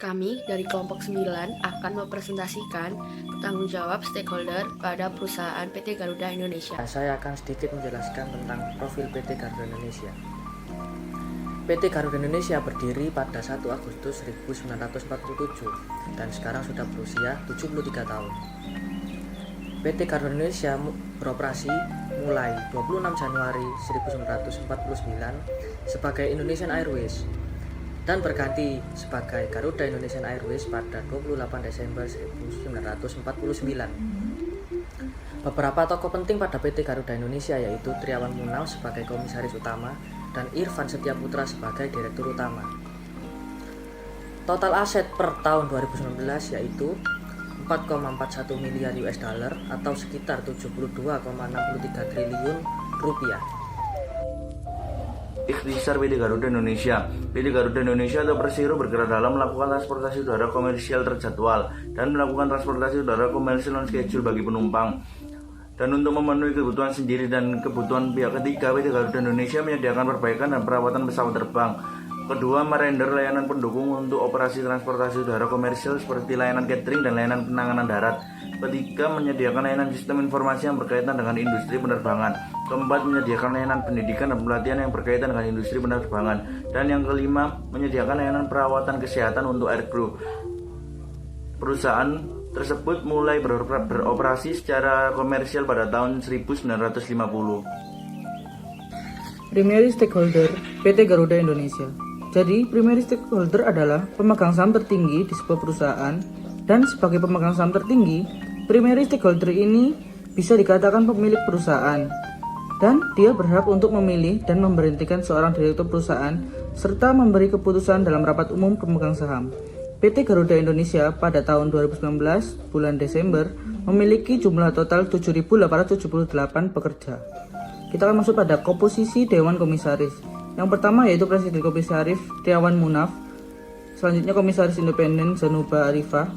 Kami dari kelompok 9 akan mempresentasikan tanggung jawab stakeholder pada perusahaan PT Garuda Indonesia. Saya akan sedikit menjelaskan tentang profil PT Garuda Indonesia. PT Garuda Indonesia berdiri pada 1 Agustus 1947 dan sekarang sudah berusia 73 tahun. PT Garuda Indonesia beroperasi mulai 26 Januari 1949 sebagai Indonesian Airways dan berganti sebagai Garuda Indonesian Airways pada 28 Desember 1949. Beberapa tokoh penting pada PT Garuda Indonesia yaitu Triawan Munaf sebagai komisaris utama dan Irfan Setiaputra sebagai direktur utama. Total aset per tahun 2019 yaitu 4,41 miliar US dollar atau sekitar 72,63 triliun rupiah. Ikhtisar PT Garuda Indonesia. PT Garuda Indonesia atau Persero bergerak dalam melakukan transportasi udara komersial terjadwal dan melakukan transportasi udara komersial on schedule bagi penumpang. Dan untuk memenuhi kebutuhan sendiri dan kebutuhan pihak ketiga, PT Garuda Indonesia menyediakan perbaikan dan perawatan pesawat terbang. Kedua, merender layanan pendukung untuk operasi transportasi udara komersial seperti layanan catering dan layanan penanganan darat. Ketiga, menyediakan layanan sistem informasi yang berkaitan dengan industri penerbangan. Keempat, menyediakan layanan pendidikan dan pelatihan yang berkaitan dengan industri penerbangan. Dan yang kelima, menyediakan layanan perawatan kesehatan untuk aircrew. Perusahaan tersebut mulai beroperasi secara komersial pada tahun 1950. Primary Stakeholder PT Garuda Indonesia. Jadi, primary stakeholder adalah pemegang saham tertinggi di sebuah perusahaan, dan sebagai pemegang saham tertinggi, primary stakeholder ini bisa dikatakan pemilik perusahaan, dan dia berhak untuk memilih dan memberhentikan seorang direktur perusahaan serta memberi keputusan dalam rapat umum pemegang saham. PT Garuda Indonesia pada tahun 2019 bulan Desember memiliki jumlah total 7.878 pekerja. Kita akan masuk pada komposisi Dewan Komisaris. Yang pertama yaitu Presiden Komisaris Triawan Munaf, selanjutnya Komisaris Independen Zanuba Arifah,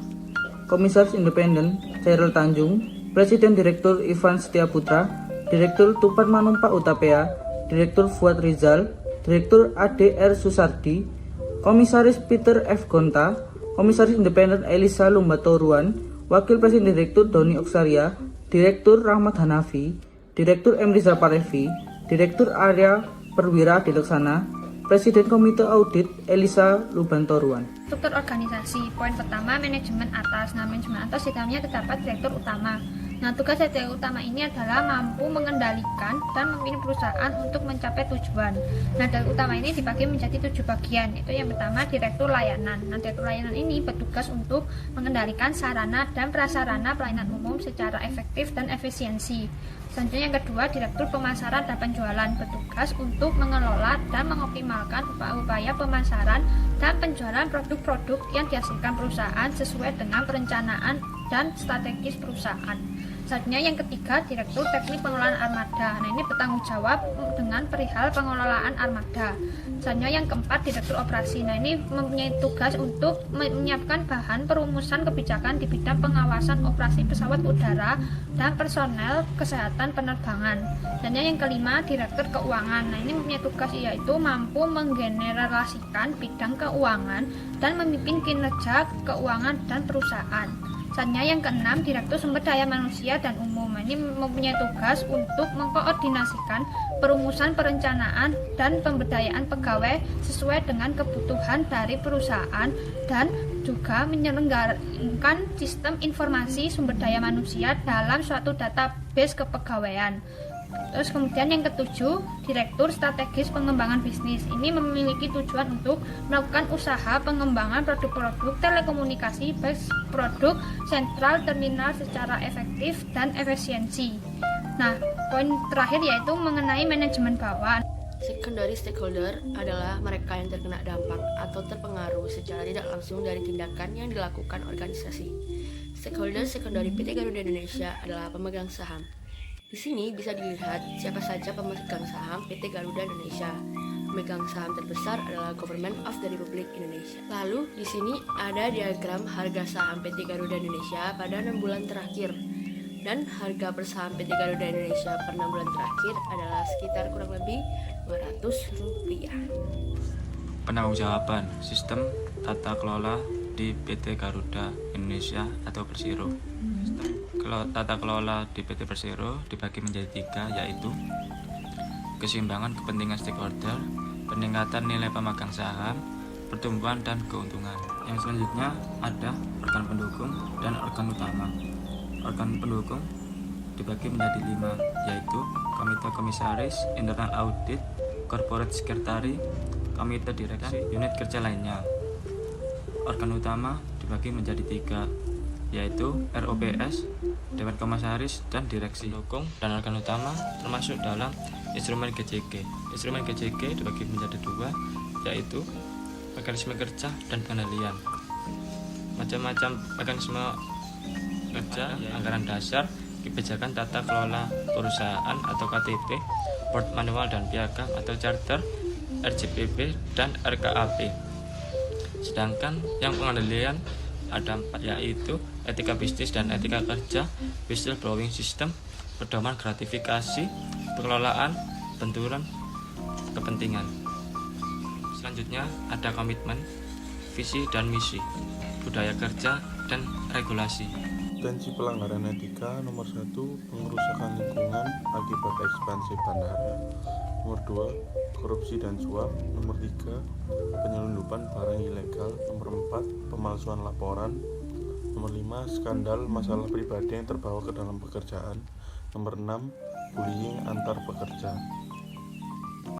Komisaris Independen Chairul Tanjung, Presiden Direktur Irfan Setiaputra, Direktur Tupan Manumpak Utapea, Direktur Fuad Rizal, Direktur ADR Susardi, Komisaris Peter F. Gonta, Komisaris Independen Elisa Lumbatoruan, Wakil Presiden Direktur Doni Oksaria, Direktur Rahmat Hanafi, Direktur M. Rizal Parevi, Direktur Arya Perwira Dilaksana, Presiden Komite Audit Elisa Lubantoruan. Struktur organisasi. Poin pertama, manajemen atas. Nah, manajemen atas di dalamnya terdapat direktur utama. Nah, tugas direktur utama ini adalah mampu mengendalikan dan memimpin perusahaan untuk mencapai tujuan. Nah, direktur utama ini dibagi menjadi 7 bagian. Itu yang pertama, direktur layanan. Nah, direktur layanan ini bertugas untuk mengendalikan sarana dan prasarana pelayanan umum secara efektif dan efisiensi. Selanjutnya yang kedua, direktur pemasaran dan penjualan bertugas untuk mengelola dan mengoptimalkan upaya pemasaran dan penjualan produk-produk yang dihasilkan perusahaan sesuai dengan perencanaan dan strategis perusahaan. Selanjutnya yang ketiga, direktur teknik pengelolaan armada. Nah, ini bertanggung jawab dengan perihal pengelolaan armada. Selanjutnya yang keempat, direktur operasi. Nah, ini mempunyai tugas untuk menyiapkan bahan perumusan kebijakan di bidang pengawasan operasi pesawat udara dan personel kesehatan penerbangan. Dan yang kelima, direktur keuangan. Nah, ini mempunyai tugas yaitu mampu menggeneralisasikan bidang keuangan dan memimpin kinerja keuangan dan perusahaan. Selanjutnya yang keenam, direktur sumber daya manusia dan umum. Ini mempunyai tugas untuk mengkoordinasikan perumusan perencanaan dan pemberdayaan pegawai sesuai dengan kebutuhan dari perusahaan dan juga menyelenggarakan sistem informasi sumber daya manusia dalam suatu database kepegawaian. Terus kemudian yang ketujuh, direktur strategis pengembangan bisnis. Ini memiliki tujuan untuk melakukan usaha pengembangan produk-produk telekomunikasi baik produk sentral terminal secara efektif dan efisiensi. Nah, poin terakhir yaitu mengenai manajemen bawah. Secondary stakeholder adalah mereka yang terkena dampak atau terpengaruh secara tidak langsung dari tindakan yang dilakukan organisasi. Stakeholder secondary PT Garuda Indonesia adalah pemegang saham. Di sini bisa dilihat siapa saja pemegang saham PT Garuda Indonesia. Pemegang saham terbesar adalah Government of the Republic Indonesia. Lalu di sini ada diagram harga saham PT Garuda Indonesia pada 6 bulan terakhir. Dan harga per saham PT Garuda Indonesia per 6 bulan terakhir adalah sekitar kurang lebih Rp200. Penanggung jawaban sistem tata kelola di PT Garuda Indonesia atau Persero. Tata kelola di PT Persero dibagi menjadi 3, yaitu keseimbangan kepentingan stakeholder, peningkatan nilai pemegang saham, pertumbuhan dan keuntungan. Yang selanjutnya ada organ pendukung dan organ utama. Organ pendukung dibagi menjadi 5, yaitu komite komisaris, internal audit, corporate secretary, komite direksi, unit kerja lainnya. Organ utama dibagi menjadi 3, yaitu ROPS, Dewan Komisaris, dan Direksi. Pendukung dan organ utama termasuk dalam instrumen GCG. Instrumen GCG dibagi menjadi 2, yaitu mekanisme kerja dan pengendalian. Macam-macam mekanisme kerja, anggaran dasar, kebijakan tata kelola perusahaan atau KTP, board manual dan piagam atau charter, RJPP dan RKAP. Sedangkan yang pengendalian ada 4, yaitu etika bisnis dan etika kerja, whistleblowing system, pedoman gratifikasi, pengelolaan, benturan kepentingan. Selanjutnya ada komitmen, visi dan misi, budaya kerja dan regulasi. Potensi pelanggaran etika nomor 1, pengerusakan lingkungan akibat ekspansi bandara. Nomor 2, korupsi dan suap. Nomor 3, penyelundupan barang ilegal. Nomor 4, pemalsuan laporan. Nomor 5, skandal masalah pribadi yang terbawa ke dalam pekerjaan. Nomor 6, bullying antar pekerja.